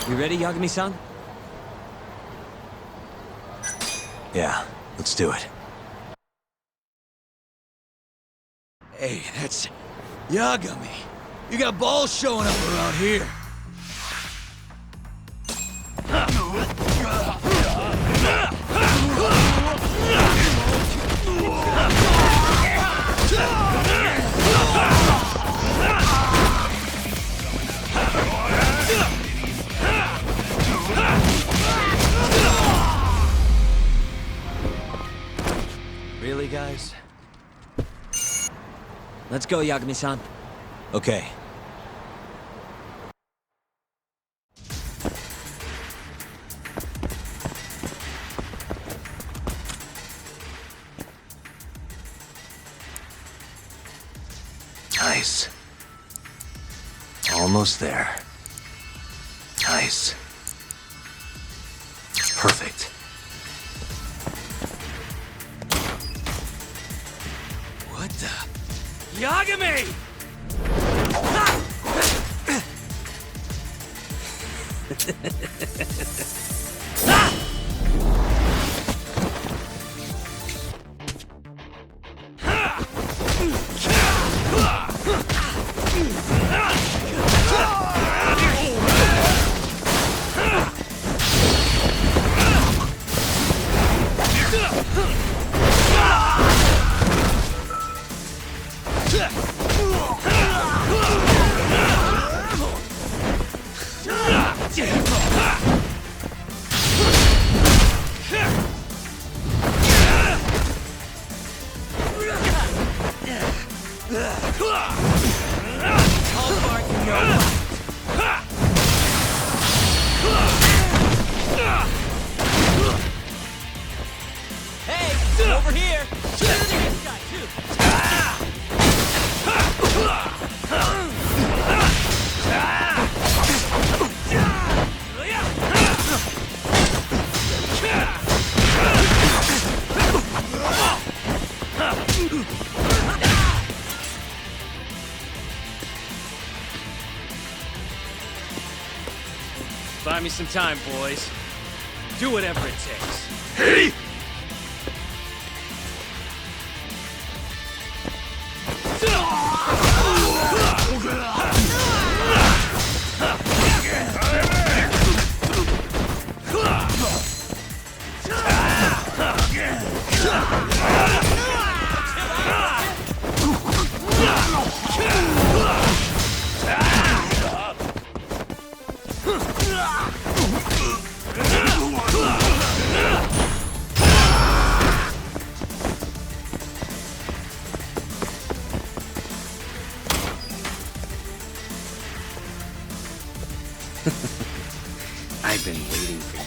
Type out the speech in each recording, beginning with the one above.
You ready, Yagami-san? Yeah, let's do it. Hey, that's Yagami. You got balls showing up around here. Really, guys? Let's go, Yagami-san. Okay. Nice. Almost there. Nice. Perfect. What the? Yagami! Hey, over here! This guy, too! Buy me some time, boys. Do whatever it takes. Hey! I've been waiting for you.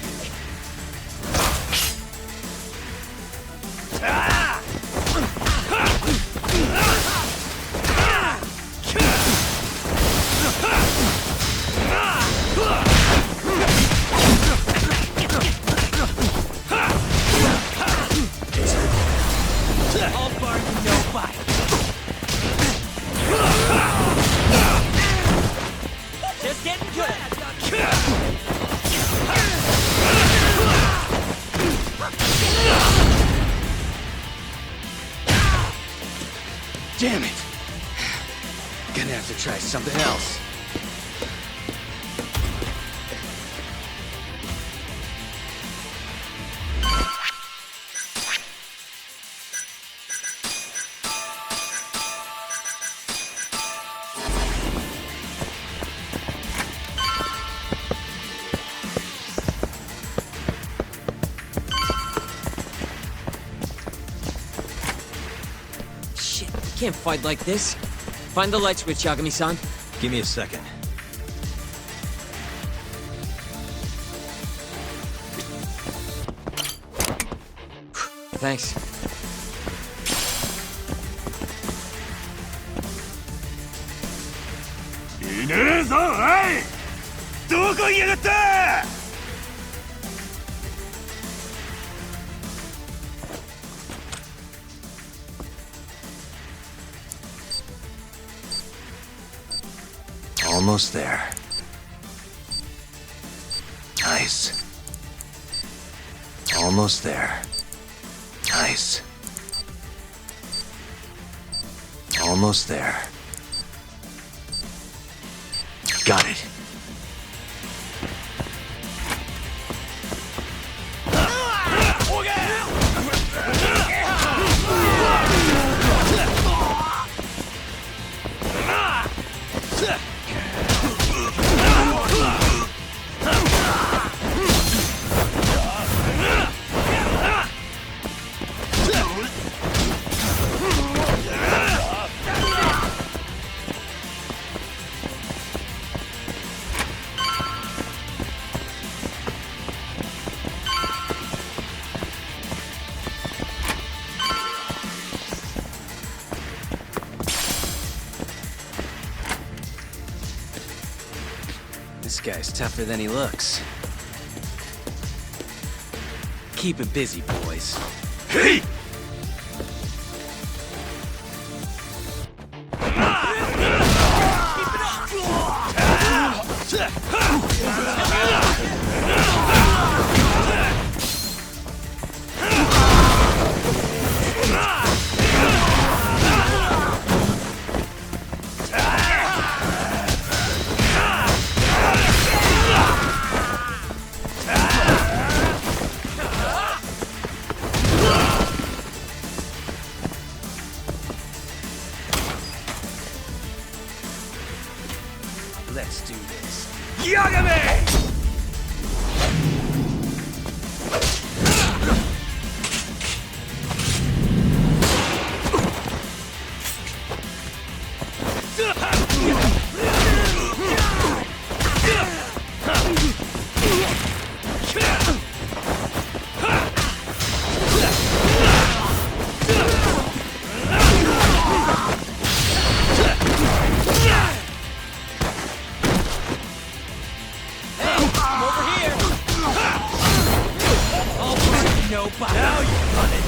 All bark and no bite. Just getting good! Damn it! Gonna have to try something else. Shit, can't fight like this. Find the light switch, Yagami-san. Give me a second. Thanks. Almost there. Nice. Almost there. Nice. Almost there. Got it. This guy's tougher than he looks. Keep it busy, boys. Hey! Let's do this. Yagami! Nobody. Now you run it.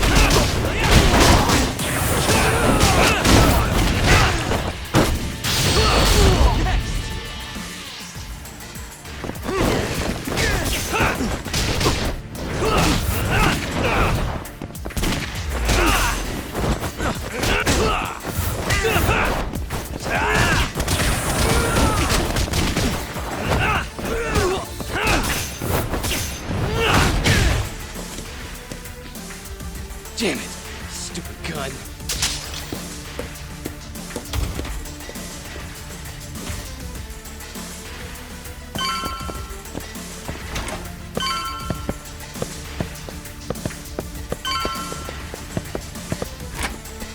Damn it, stupid gun.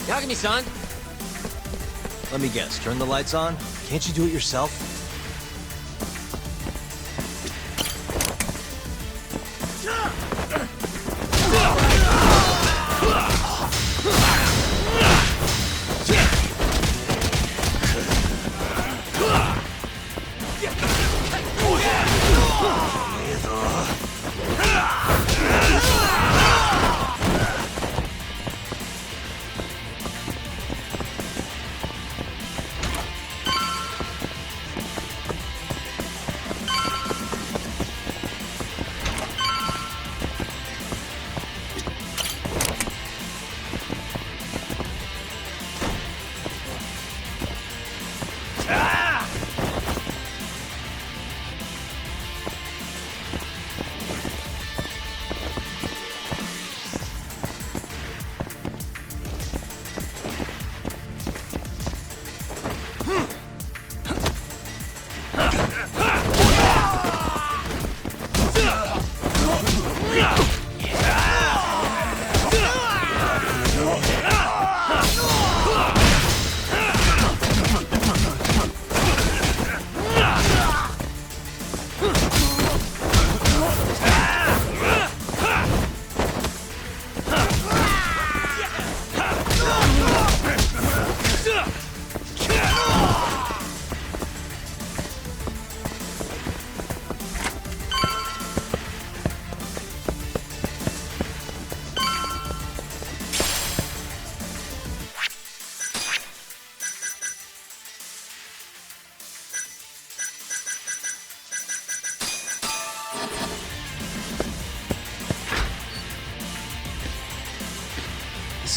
Yagami-san! Let me guess, turn the lights on? Can't you do it yourself?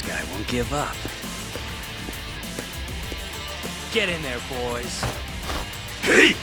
This guy won't give up. Get in there, boys. Hey!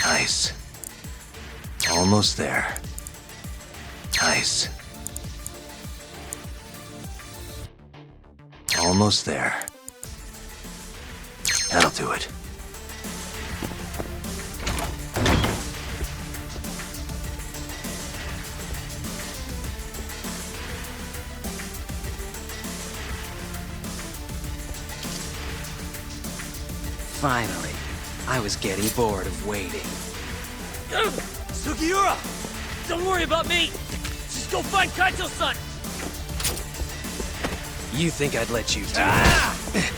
Nice. Almost there. Nice. Almost there. That'll do it. Finally. I was getting bored of waiting. Sugiura! Don't worry about me! Just go find Kaito-san! You think I'd let you do that?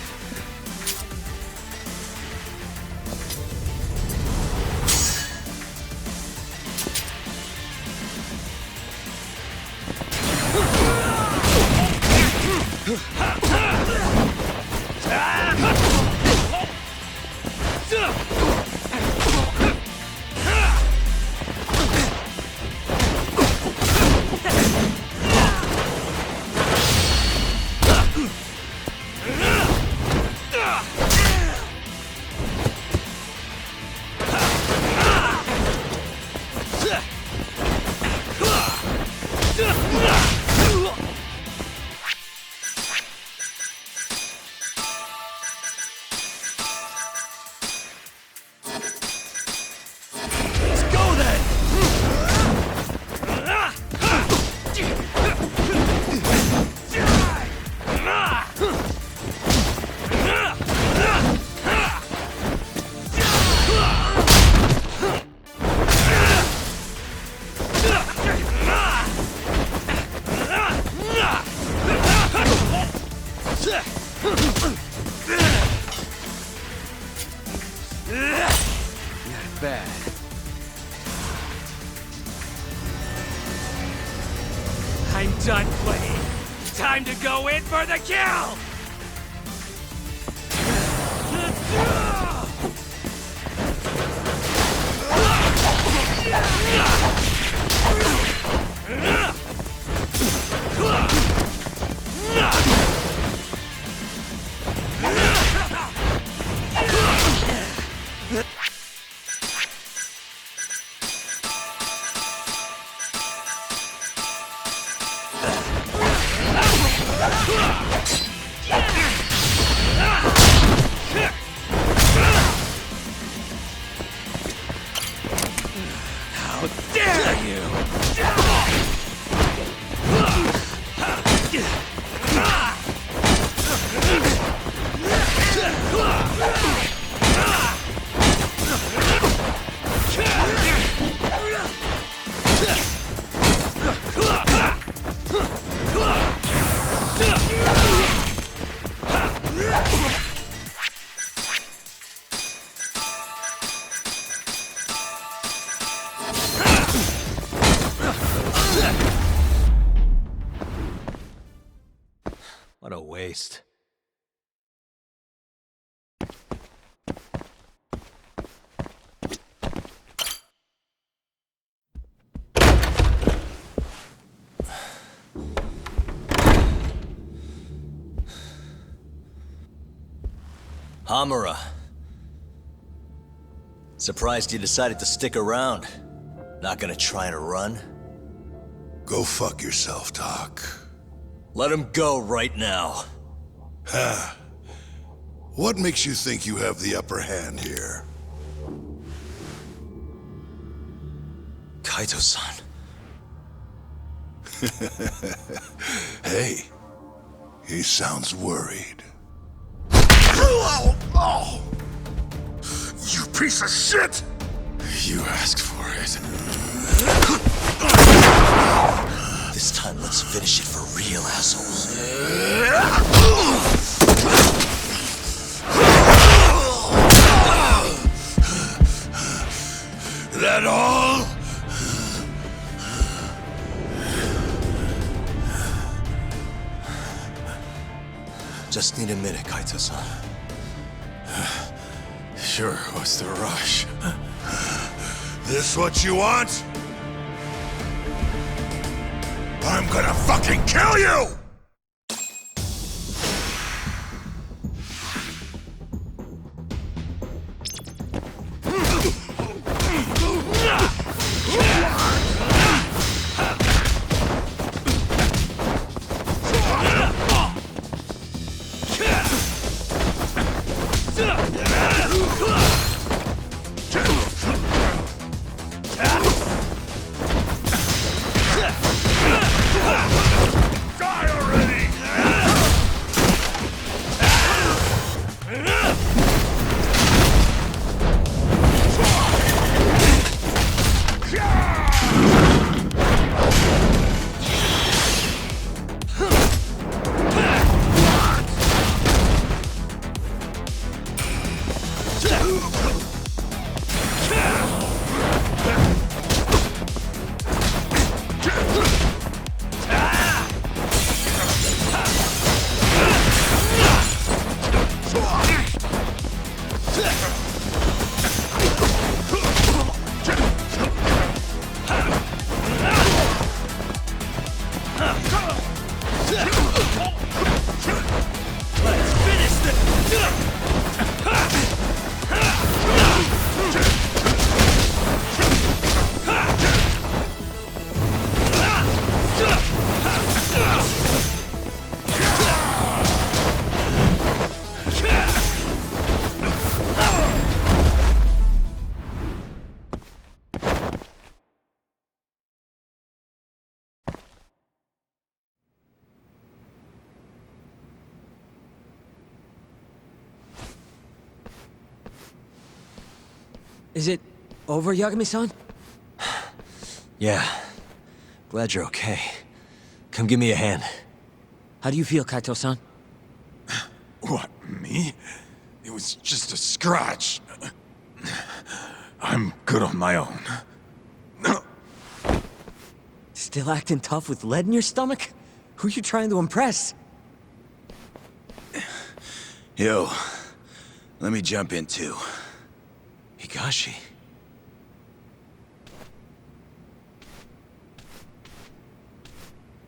Not bad. I'm done playing. Time to go in for the kill! How dare you! What a waste. Hamura. Surprised you decided to stick around. Not gonna try and run? Go fuck yourself, Doc. Let him go right now. What makes you think you have the upper hand here? Kaito-san. Hey, he sounds worried. You piece of shit! You asked for it. This time, let's finish it for real, assholes. That all? Just need a minute, Kaito-san. Sure, what's the rush? This what you want? I'm gonna fucking kill you! Is it over, Yagami-san? Yeah. Glad you're okay. Come give me a hand. How do you feel, Kaito-san? What, me? It was just a scratch. I'm good on my own. Still acting tough with lead in your stomach? Who you trying to impress? Yo, let me jump in too. Higashi.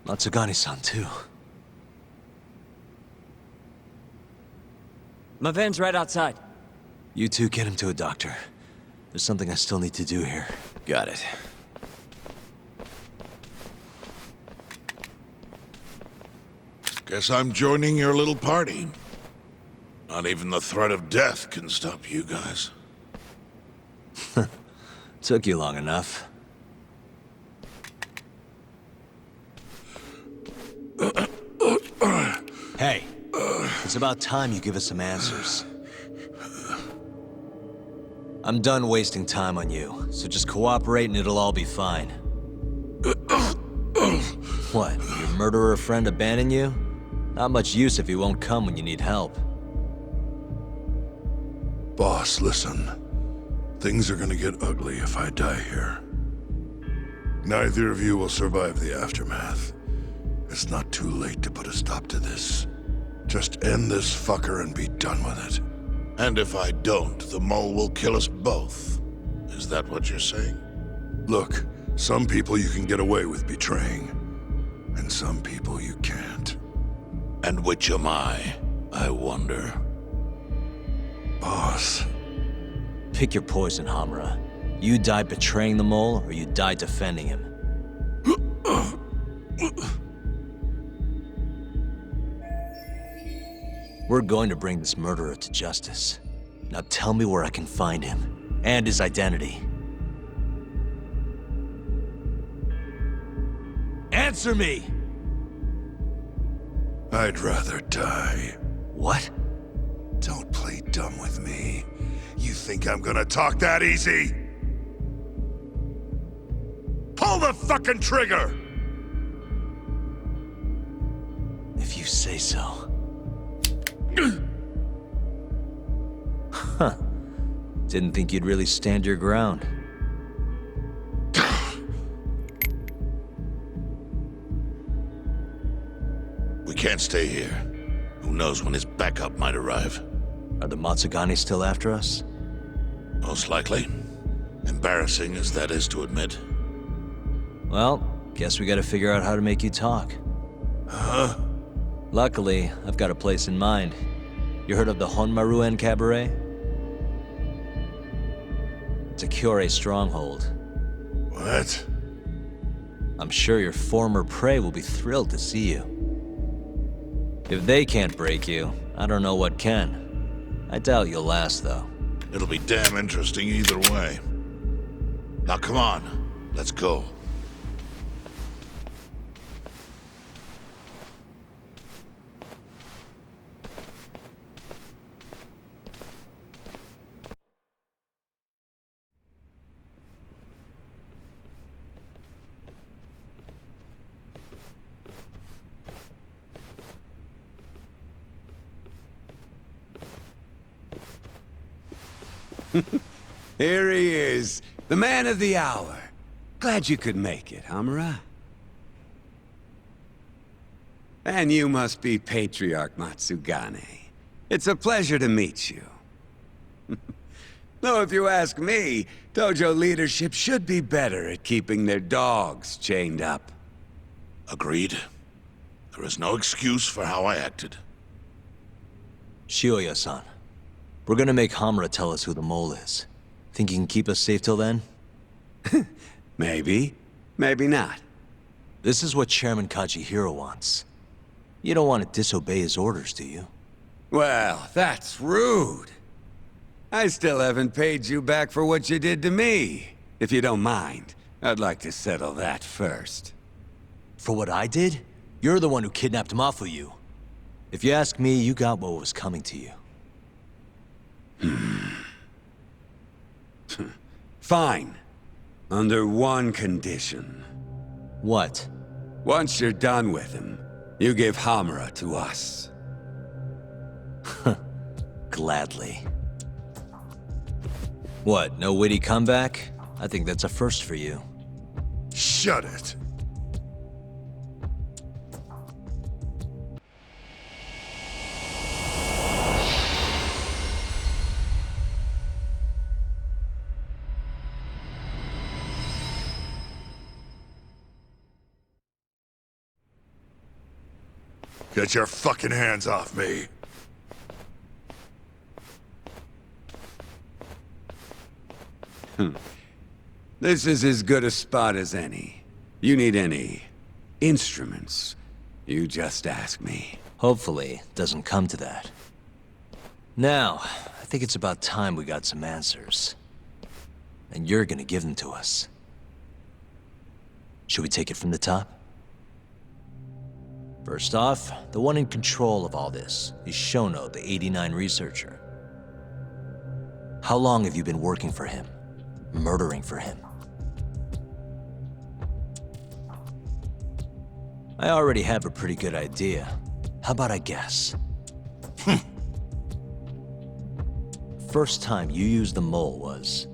Matsugani-san, too. My van's right outside. You two get him to a doctor. There's something I still need to do here. Got it. Guess I'm joining your little party. Not even the threat of death can stop you guys. Took you long enough. Hey, it's about time you give us some answers. I'm done wasting time on you, so just cooperate and it'll all be fine. What, your murderer friend abandon you? Not much use if he won't come when you need help. Boss, listen. Things are gonna get ugly if I die here. Neither of you will survive the aftermath. It's not too late to put a stop to this. Just end this fucker and be done with it. And if I don't, the mole will kill us both. Is that what you're saying? Look, some people you can get away with betraying, and some people you can't. And which am I wonder? Boss. Pick your poison, Hamura. You die betraying the mole, or you die defending him. We're going to bring this murderer to justice. Now tell me where I can find him, and his identity. Answer me! I'd rather die. What? Don't play dumb with me. You think I'm gonna talk that easy? Pull the fucking trigger! If you say so. Huh. Didn't think you'd really stand your ground. We can't stay here. Who knows when his backup might arrive? Are the Matsugani still after us? Most likely. Embarrassing as that is to admit. Well, guess we gotta figure out how to make you talk. Huh? Luckily, I've got a place in mind. You heard of the Honmaruen Cabaret? It's a Kyorei stronghold. What? I'm sure your former prey will be thrilled to see you. If they can't break you, I don't know what can. I doubt you'll last, though. It'll be damn interesting either way. Now come on, let's go. Here he is, the man of the hour. Glad you could make it, Hamura. And you must be Patriarch Matsugane. It's a pleasure to meet you. Though if you ask me, dojo leadership should be better at keeping their dogs chained up. Agreed. There is no excuse for how I acted. Shioya-san, we're gonna make Hamura tell us who the mole is. Think you can keep us safe till then? Maybe, maybe not. This is what Chairman Kajihiro wants. You don't want to disobey his orders, do you? Well, that's rude. I still haven't paid you back for what you did to me. If you don't mind, I'd like to settle that first. For what I did? You're the one who kidnapped Mafuyu. If you ask me, you got what was coming to you. Fine. Under one condition. What? Once you're done with him, you give Hamura to us. Gladly. What, no witty comeback? I think that's a first for you. Shut it. Get your fucking hands off me. This is as good a spot as any. You need any instruments, you just ask me. Hopefully, it doesn't come to that. Now, I think it's about time we got some answers. And you're gonna give them to us. Should we take it from the top? First off, the one in control of all this is Shono, the 89 researcher. How long have you been working for him? Murdering for him? I already have a pretty good idea. How about I guess? First time you used the mole was...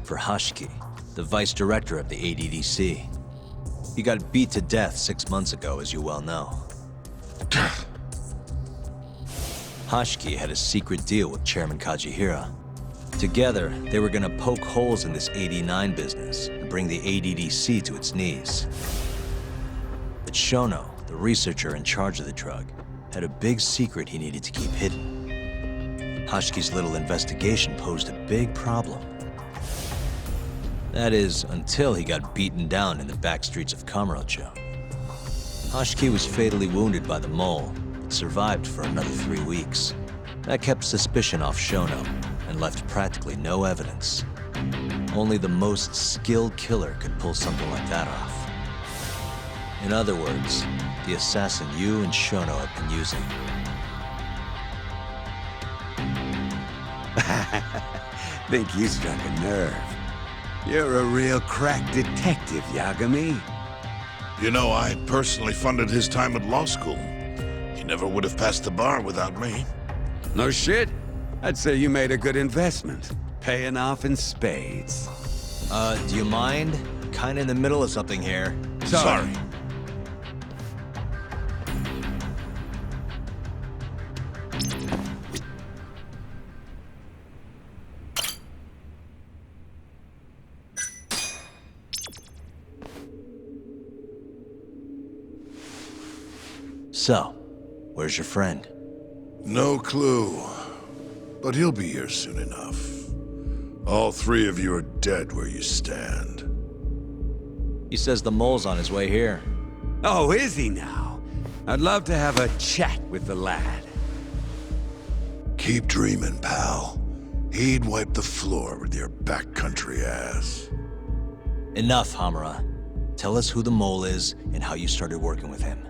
for Hashiki, the vice director of the ADDC. He got beat to death 6 months ago, as you well know. Hashiki had a secret deal with Chairman Kajihira. Together, they were gonna poke holes in this 89 business and bring the ADDC to its knees. But Shono, the researcher in charge of the drug, had a big secret he needed to keep hidden. Hashiki's little investigation posed a big problem. That is, until he got beaten down in the back streets of Kamurocho. Hashiki was fatally wounded by the mole, but survived for another 3 weeks. That kept suspicion off Shono, and left practically no evidence. Only the most skilled killer could pull something like that off. In other words, the assassin you and Shono have been using. Think you struck a nerve. You're a real crack detective, Yagami. You know, I personally funded his time at law school. He never would have passed the bar without me. No shit? I'd say you made a good investment. Paying off in spades. Do you mind? Kinda in the middle of something here. Sorry. So, where's your friend? No clue. But he'll be here soon enough. All three of you are dead where you stand. He says the mole's on his way here. Oh, is he now? I'd love to have a chat with the lad. Keep dreaming, pal. He'd wipe the floor with your backcountry ass. Enough, Hamura. Tell us who the mole is and how you started working with him.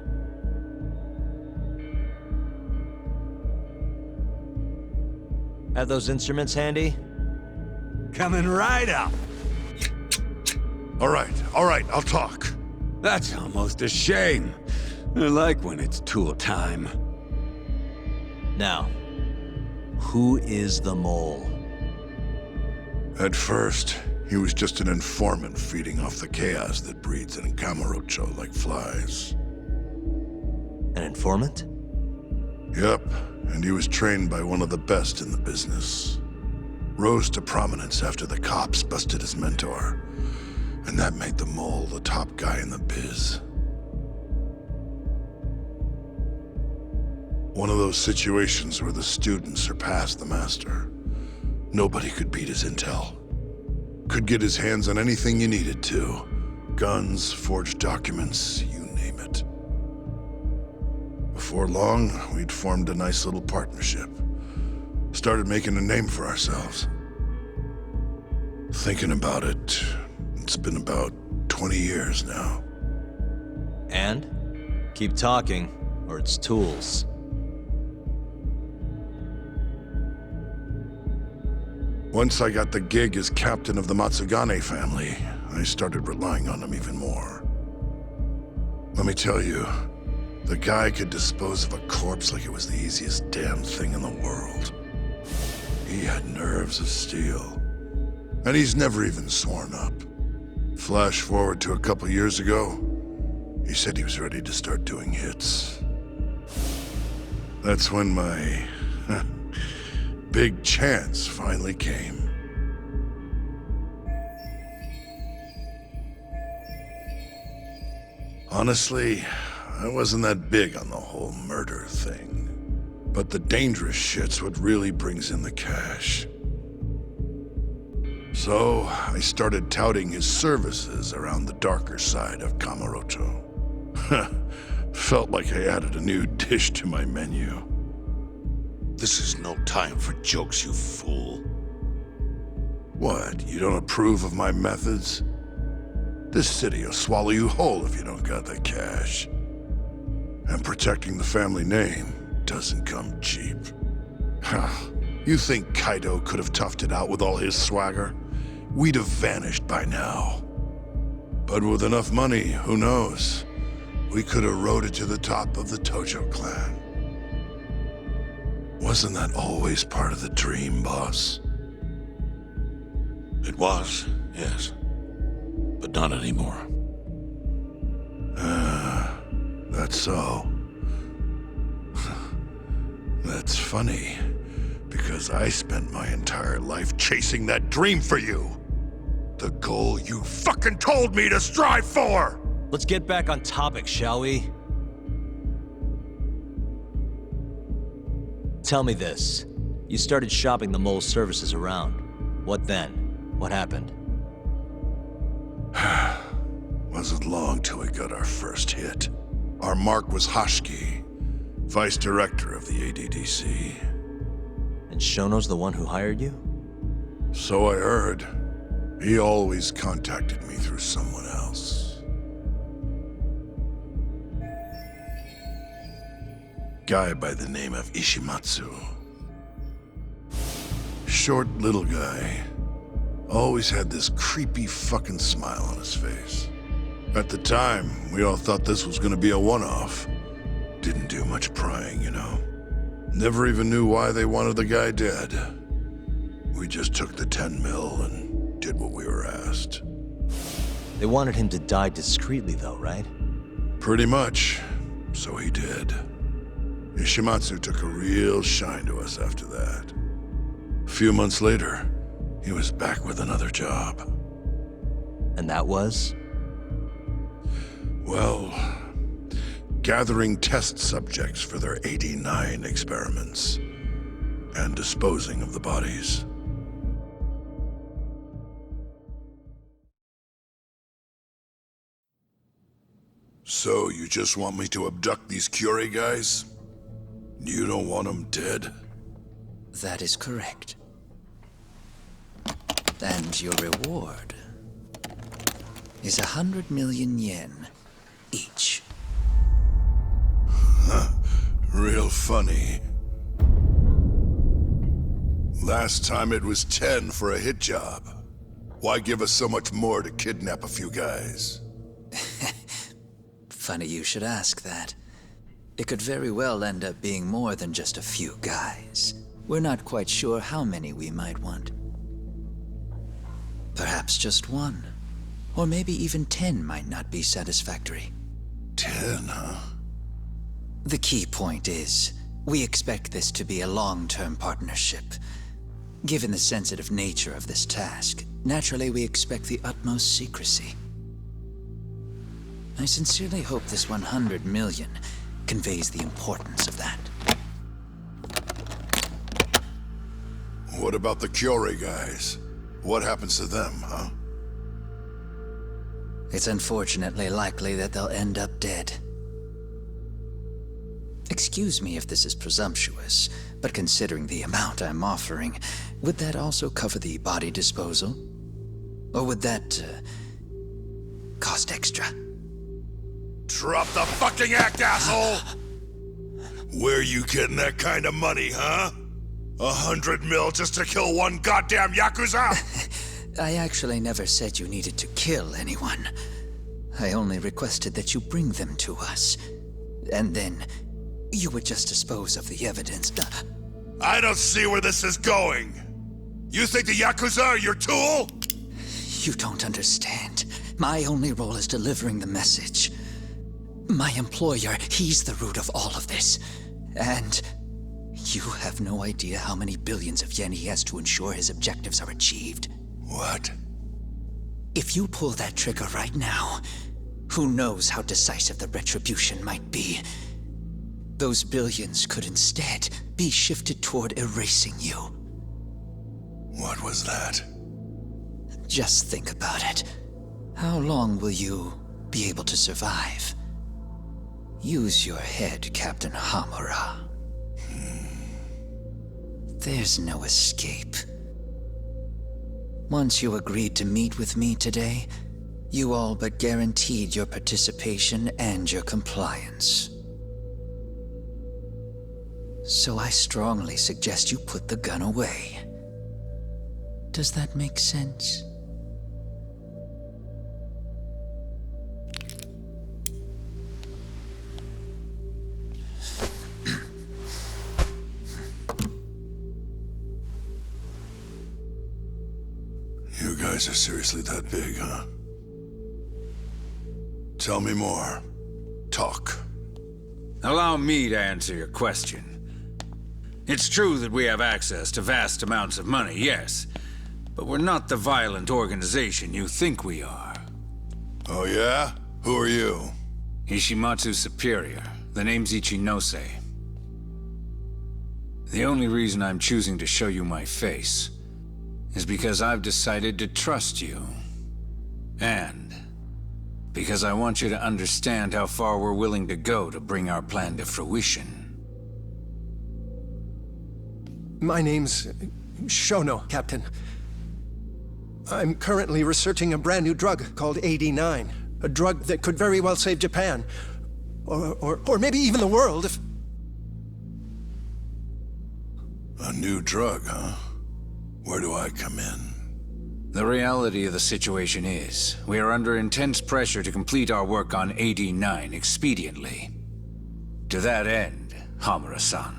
Have those instruments handy? Coming right up. All right, I'll talk. That's almost a shame. I like when it's tool time. Now, who is the mole? At first, he was just an informant feeding off the chaos that breeds in Kamurocho like flies. An informant? Yep, and he was trained by one of the best in the business. Rose to prominence after the cops busted his mentor. And that made the mole the top guy in the biz. One of those situations where the student surpassed the master. Nobody could beat his intel. Could get his hands on anything you needed to. Guns, forged documents, you name it. Before long, we'd formed a nice little partnership. Started making a name for ourselves. Thinking about it, it's been about 20 years now. And? Keep talking, or it's tools. Once I got the gig as captain of the Matsugane family, I started relying on him even more. Let me tell you, the guy could dispose of a corpse like it was the easiest damn thing in the world. He had nerves of steel. And he's never even sworn up. Flash forward to a couple years ago, he said he was ready to start doing hits. That's when my big chance finally came. Honestly, I wasn't that big on the whole murder thing. But the dangerous shit's what really brings in the cash. So, I started touting his services around the darker side of Kamurocho. Felt like I added a new dish to my menu. This is no time for jokes, you fool. What, you don't approve of my methods? This city will swallow you whole if you don't got the cash. And protecting the family name doesn't come cheap. You think Kaido could have toughed it out with all his swagger? We'd have vanished by now. But with enough money, who knows? We could have rode it to the top of the Tojo clan. Wasn't that always part of the dream, boss? It was, yes. But not anymore. That's so. That's funny, because I spent my entire life chasing that dream for you. The goal you fucking told me to strive for! Let's get back on topic, shall we? Tell me this. You started shopping the mole's services around. What then? What happened? Wasn't long till we got our first hit. Our mark was Hashki, vice director of the ADDC. And Shono's the one who hired you? So I heard. He always contacted me through someone else. Guy by the name of Ishimatsu. Short little guy. Always had this creepy fucking smile on his face. At the time, we all thought this was gonna be a one-off. Didn't do much prying, you know. Never even knew why they wanted the guy dead. We just took the 10 mil and did what we were asked. They wanted him to die discreetly, though, right? Pretty much. So he did. Ishimatsu took a real shine to us after that. A few months later, he was back with another job. And that was? Well, gathering test subjects for their 89 experiments. And disposing of the bodies. So, you just want me to abduct these Curie guys? You don't want them dead? That is correct. And your reward is 100 million yen each. Real funny. Last time it was 10 for a hit job. Why give us so much more to kidnap a few guys? Funny you should ask that. It could very well end up being more than just a few guys. We're not quite sure how many we might want. Perhaps just one. Or maybe even 10 might not be satisfactory. 10, huh? The key point is, we expect this to be a long-term partnership. Given the sensitive nature of this task, naturally we expect the utmost secrecy. I sincerely hope this 100 million conveys the importance of that. What about the Curie guys? What happens to them, huh? It's unfortunately likely that they'll end up dead. Excuse me if this is presumptuous, but considering the amount I'm offering, would that also cover the body disposal? Or would that, cost extra? Drop the fucking act, asshole! Where you getting that kind of money, huh? 100 mil just to kill one goddamn Yakuza? I actually never said you needed to kill anyone. I only requested that you bring them to us. And then, you would just dispose of the evidence. I don't see where this is going. You think the Yakuza are your tool? You don't understand. My only role is delivering the message. My employer, he's the root of all of this. And you have no idea how many billions of yen he has to ensure his objectives are achieved. What? If you pull that trigger right now, who knows how decisive the retribution might be. Those billions could instead be shifted toward erasing you. What was that? Just think about it. How long will you be able to survive? Use your head, Captain Hamura. There's no escape. Once you agreed to meet with me today, you all but guaranteed your participation and your compliance. So I strongly suggest you put the gun away. Does that make sense? You guys are seriously that big, huh? Tell me more. Talk. Allow me to answer your question. It's true that we have access to vast amounts of money, yes. But we're not the violent organization you think we are. Oh yeah? Who are you? Ishimatsu's superior. The name's Ichinose. The only reason I'm choosing to show you my face is because I've decided to trust you. And because I want you to understand how far we're willing to go to bring our plan to fruition. My name's Shono, Captain. I'm currently researching a brand new drug called AD9. A drug that could very well save Japan. Or maybe even the world if... A new drug, huh? Where do I come in? The reality of the situation is, we are under intense pressure to complete our work on AD9 expediently. To that end, Hamura-san,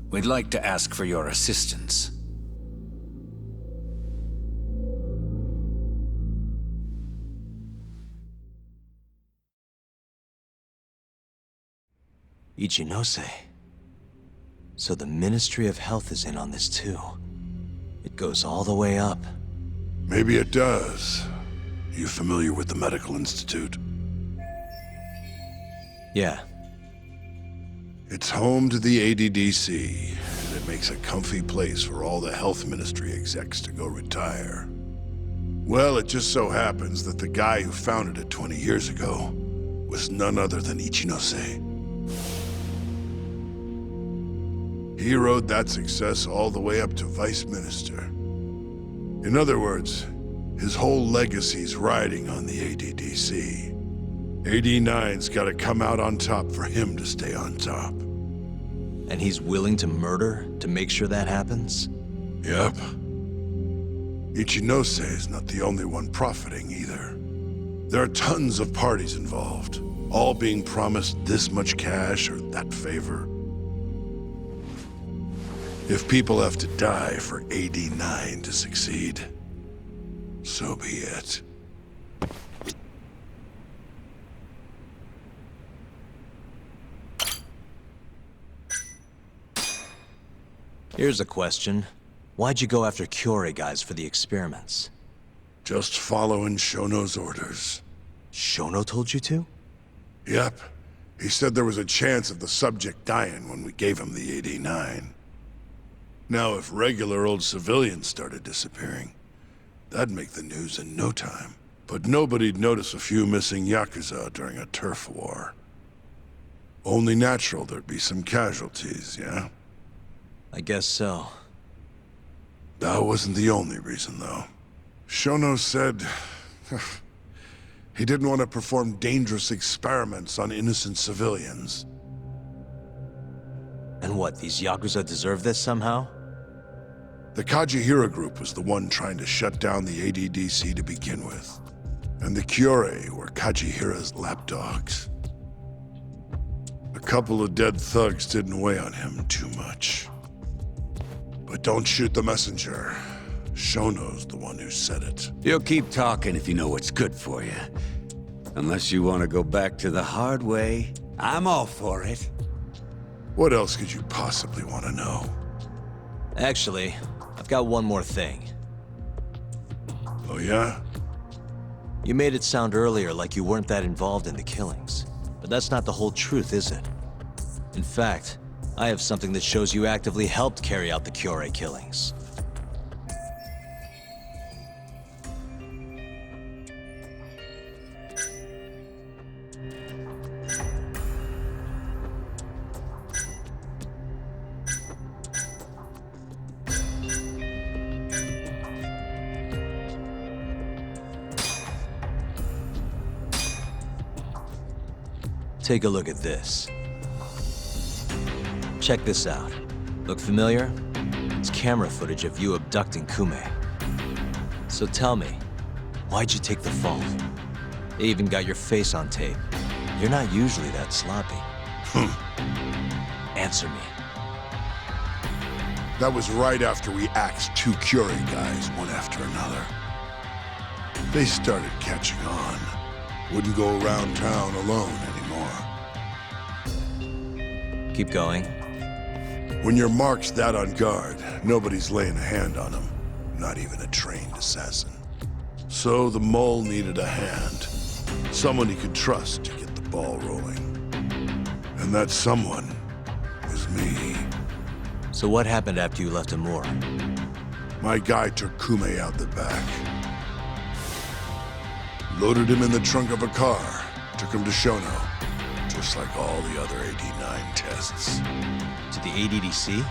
we'd like to ask for your assistance. Ichinose. So the Ministry of Health is in on this too. It goes all the way up. Maybe it does. You familiar with the Medical Institute? Yeah. It's home to the ADDC, and it makes a comfy place for all the Health Ministry execs to go retire. Well, it just so happens that the guy who founded it 20 years ago was none other than Ichinose. He rode that success all the way up to Vice Minister. In other words, his whole legacy's riding on the ADDC. AD9's gotta come out on top for him to stay on top. And he's willing to murder to make sure that happens? Yep. Ichinose is not the only one profiting either. There are tons of parties involved, all being promised this much cash or that favor. If people have to die for AD9 to succeed, so be it. Here's a question. Why'd you go after Kyorei guys for the experiments? Just following Shono's orders. Shono told you to? Yep. He said there was a chance of the subject dying when we gave him the AD9. Now, if regular old civilians started disappearing, that'd make the news in no time. But nobody'd notice a few missing Yakuza during a turf war. Only natural there'd be some casualties, yeah? I guess so. That wasn't the only reason, though. Shono said... he didn't want to perform dangerous experiments on innocent civilians. And what, these Yakuza deserve this somehow? The Kajihira group was the one trying to shut down the ADDC to begin with. And the Kyorei were Kajihira's lapdogs. A couple of dead thugs didn't weigh on him too much. But don't shoot the messenger. Shono's the one who said it. You'll keep talking if you know what's good for you. Unless you want to go back to the hard way, I'm all for it. What else could you possibly want to know? Actually, I've got one more thing. Oh yeah? You made it sound earlier like you weren't that involved in the killings. But that's not the whole truth, is it? In fact, I have something that shows you actively helped carry out the Kyorei killings. Take a look at this. Check this out. Look familiar? It's camera footage of you abducting Kume. So tell me, why'd you take the fall? They even got your face on tape. You're not usually that sloppy. Answer me. That was right after we axed two Kyorei guys, one after another. They started catching on. Wouldn't go around town alone anymore. Keep going. When your mark's that on guard, nobody's laying a hand on them. Not even a trained assassin. So the mole needed a hand. Someone he could trust to get the ball rolling. And that someone was me. So what happened after you left Amur? My guy took Kume out the back. Loaded him in the trunk of a car. Took him to Shono. Just like all the other AD9 tests. To the ADDC?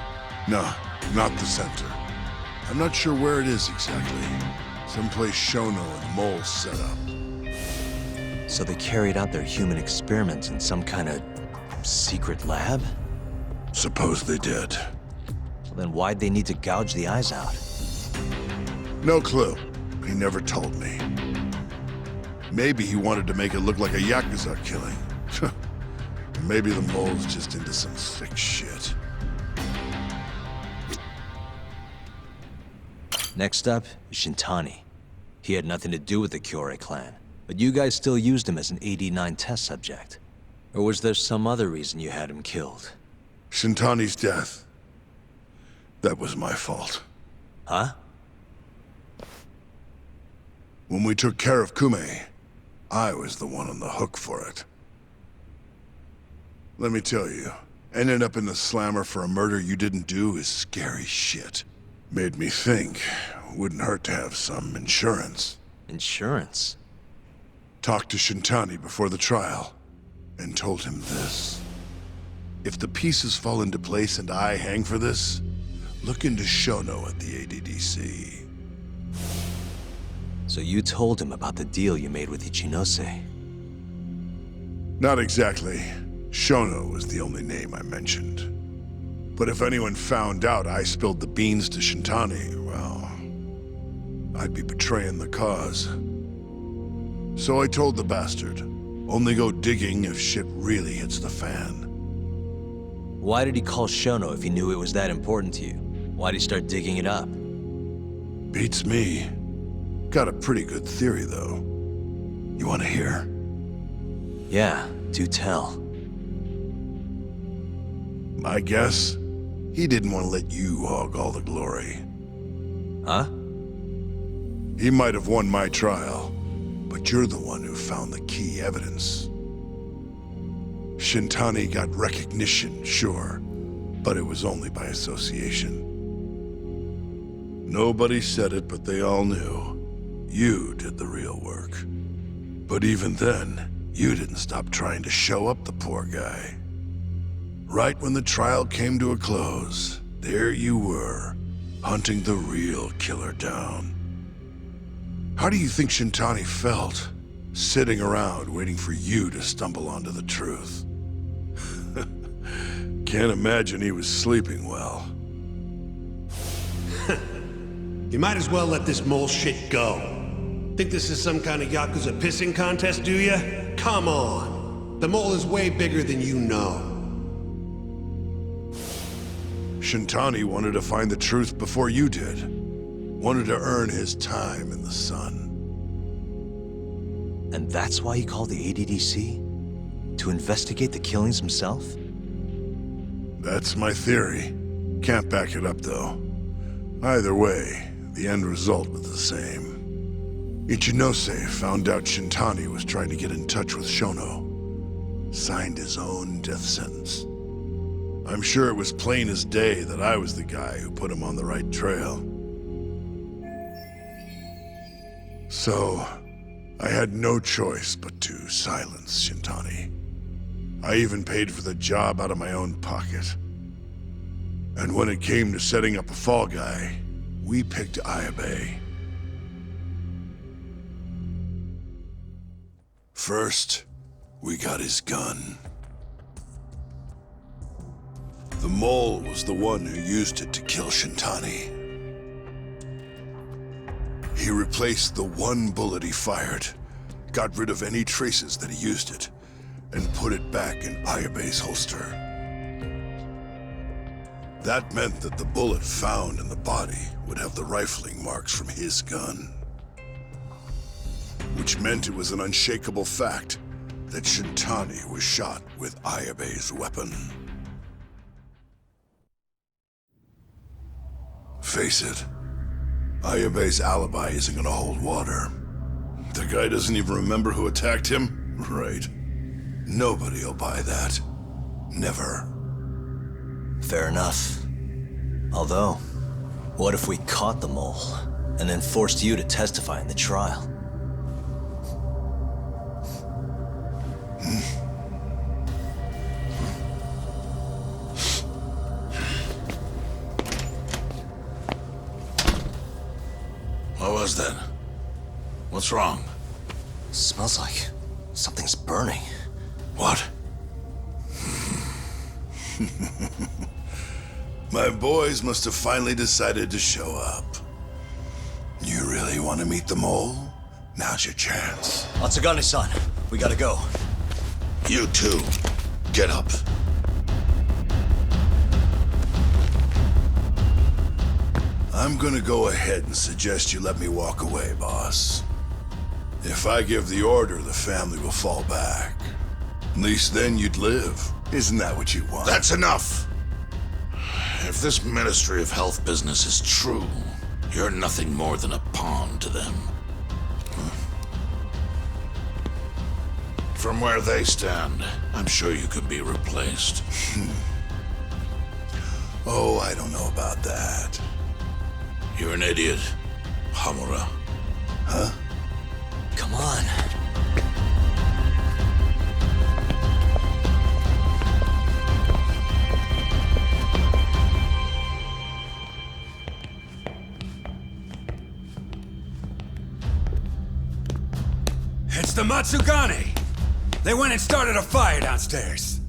No, not the center. I'm not sure where it is exactly. Someplace Shono and Mole set up. So they carried out their human experiments in some kind of secret lab? Suppose they did. Well, then why'd they need to gouge the eyes out? No clue. He never told me. Maybe he wanted to make it look like a Yakuza killing. Maybe the mole's just into some sick shit. Next up is Shintani. He had nothing to do with the Kyorei clan, but you guys still used him as an 89 test subject. Or was there some other reason you had him killed? Shintani's death. That was my fault. Huh? When we took care of Kume, I was the one on the hook for it. Let me tell you, ending up in the slammer for a murder you didn't do is scary shit. Made me think, wouldn't hurt to have some insurance. Insurance? Talked to Shintani before the trial, and told him this. If the pieces fall into place and I hang for this, look into Shono at the ADDC. So you told him about the deal you made with Ichinose? Not exactly. Shono was the only name I mentioned. But if anyone found out I spilled the beans to Shintani, well, I'd be betraying the cause. So I told the bastard, only go digging if shit really hits the fan. Why did he call Shono if he knew it was that important to you? Why'd he start digging it up? Beats me. Got a pretty good theory, though. You want to hear? Yeah, do tell. My guess? He didn't want to let you hog all the glory. Huh? He might have won my trial, but you're the one who found the key evidence. Shintani got recognition, sure, but it was only by association. Nobody said it, but they all knew. You did the real work. But even then, you didn't stop trying to show up the poor guy. Right when the trial came to a close, there you were, hunting the real killer down. How do you think Shintani felt, sitting around waiting for you to stumble onto the truth? Can't imagine he was sleeping well. You might as well let this mole shit go. Think this is some kind of Yakuza pissing contest, do ya? Come on. The mole is way bigger than you know. Shintani wanted to find the truth before you did. Wanted to earn his time in the sun. And that's why he called the ADDC? To investigate the killings himself? That's my theory. Can't back it up, though. Either way, the end result was the same. Ichinose found out Shintani was trying to get in touch with Shono. Signed his own death sentence. I'm sure it was plain as day that I was the guy who put him on the right trail. So, I had no choice but to silence Shintani. I even paid for the job out of my own pocket. And when it came to setting up a fall guy, we picked Ayabe. First, we got his gun. The mole was the one who used it to kill Shintani. He replaced the one bullet he fired, got rid of any traces that he used it, and put it back in Ayabe's holster. That meant that the bullet found in the body would have the rifling marks from his gun. Which meant it was an unshakable fact that Shintani was shot with Ayabe's weapon. Face it, Ayabe's alibi isn't gonna hold water. The guy doesn't even remember who attacked him? Right. Nobody'll buy that. Never. Fair enough. Although, what if we caught the mole, and then forced you to testify in the trial? What was that? What's wrong? Smells like something's burning. What? My boys must have finally decided to show up. You really want to meet the mole? Now's your chance. Atsugane-san, we gotta go. You too. Get up. I'm gonna go ahead and suggest you let me walk away, boss. If I give the order, the family will fall back. At least then you'd live. Isn't that what you want? That's enough! If this Ministry of Health business is true, you're nothing more than a pawn to them. From where they stand, I'm sure you could be replaced. Oh, I don't know about that. You're an idiot, Hamura. Huh? Come on. It's the Matsugane! They went and started a fire downstairs.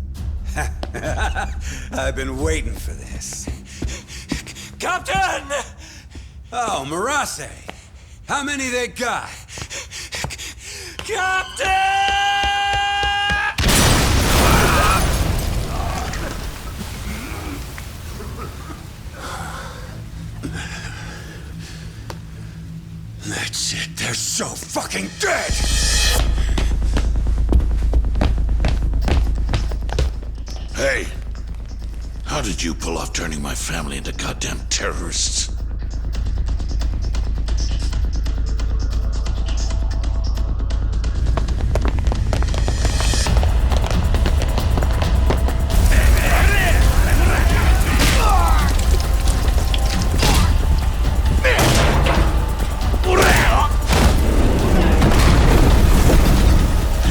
I've been waiting for this. Captain! Oh, Marase. How many they got? Captain! That's it. They're so fucking dead! Hey, how did you pull off turning my family into goddamn terrorists?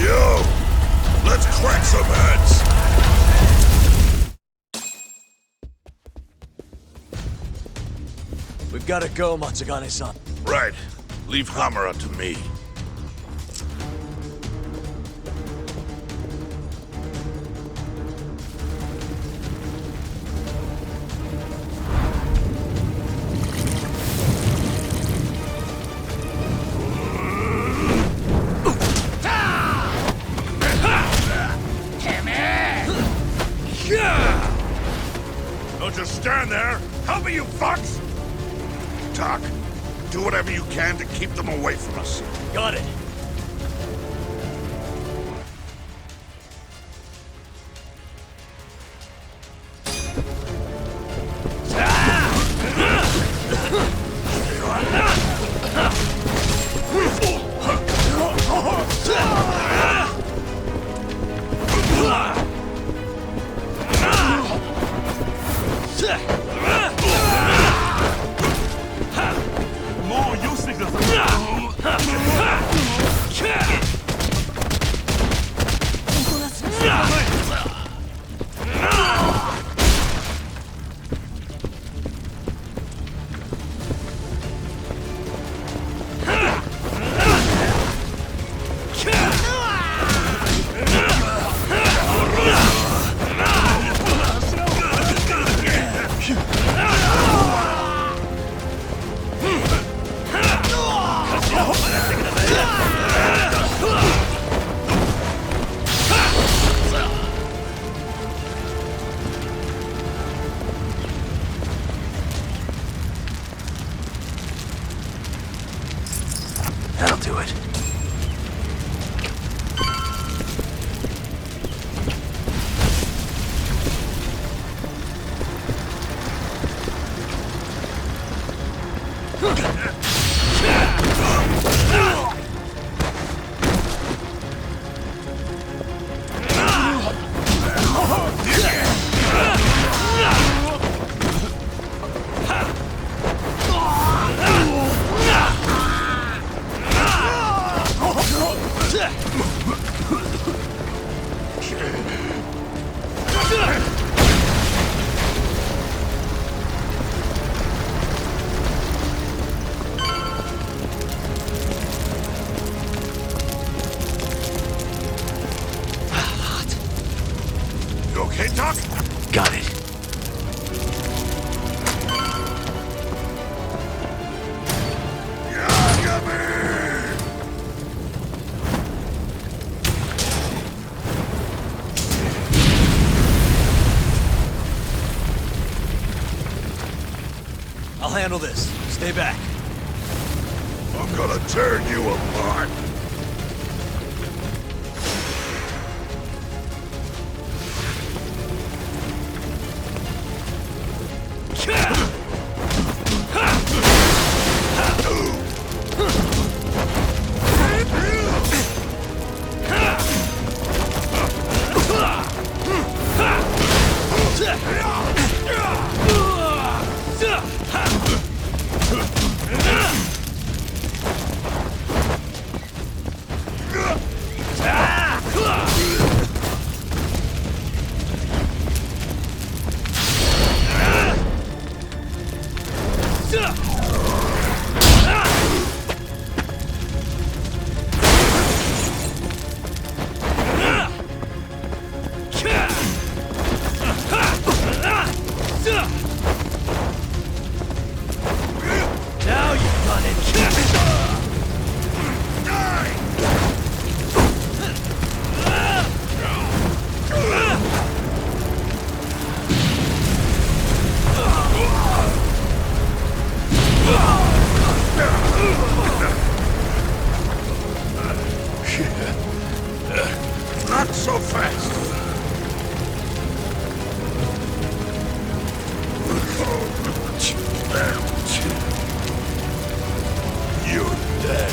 Yo, let's crack some heads! We've gotta go, Matsugane-san. Right. Leave Hamura to me. Don't just stand there! Help me, you fucks! Doc, do whatever you can to keep them away from us. Got it. I'll handle this. Stay back. I'm gonna turn you apart. Now you've done it. Not so fast. You're dead.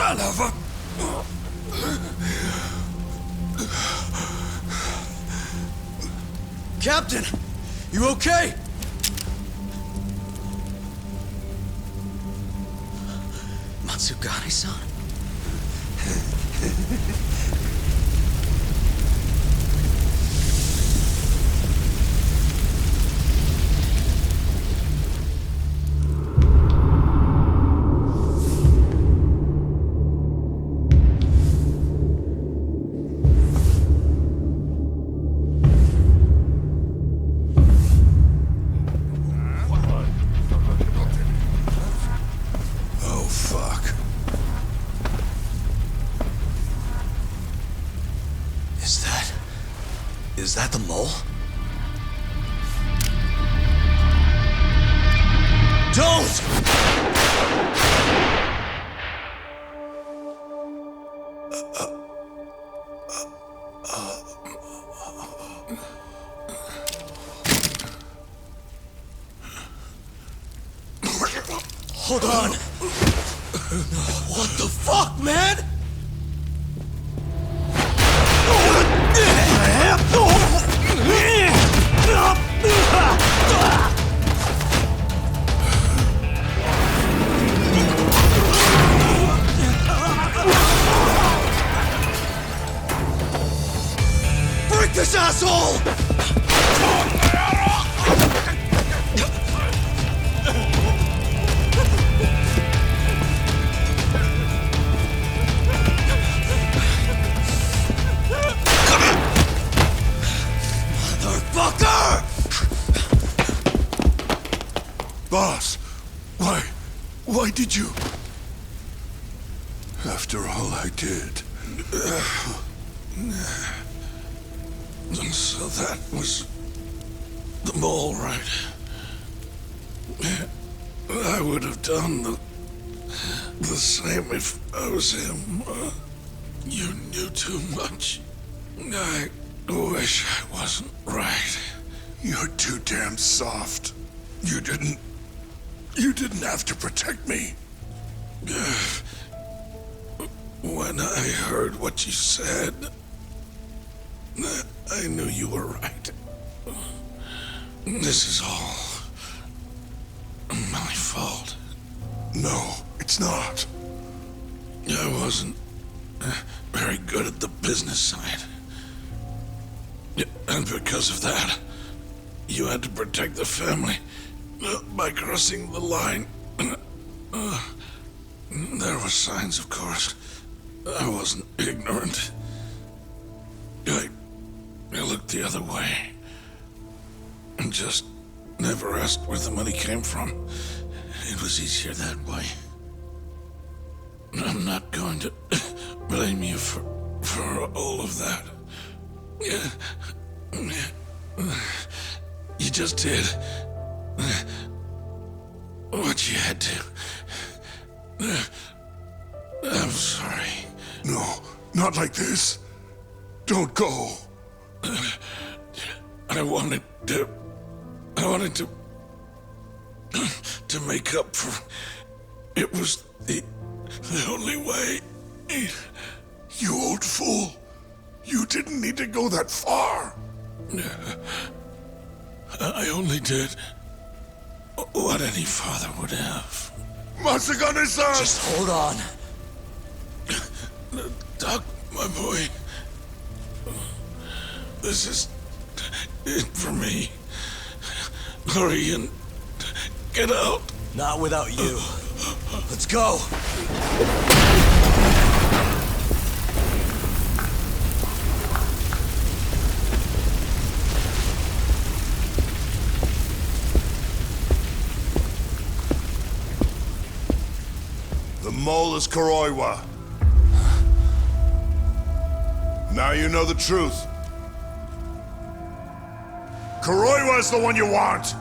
Son of a... Captain! You okay? Matsugane-san? Oh, fuck. Is that the mole? Don't! Hold on. What the fuck, man? Break this asshole! Come here! did you? After all I did. So that was the mole, right? I would have done the same if I was him. You knew too much. I wish I wasn't right. You're too damn soft. You didn't have to protect me. When I heard what you said, I knew you were right. This is all my fault. No, it's not. I wasn't very good at the business side. And because of that, you had to protect the family by crossing the line. There were signs, of course. I wasn't ignorant. I looked the other way and just never asked where the money came from. It was easier that way. I'm not going to blame you for all of that. You just did what you had to. I'm sorry. No, not like this. Don't go. I wanted to make up for. It was the only way. You old fool. You didn't need to go that far. I only did what any father would have. Masagane-san! Just hold on. Doc, my boy. This is it for me. Hurry and get out. Not without you. Let's go. The mole is Kuroiwa. Now you know the truth. Kuroiwa is the one you want!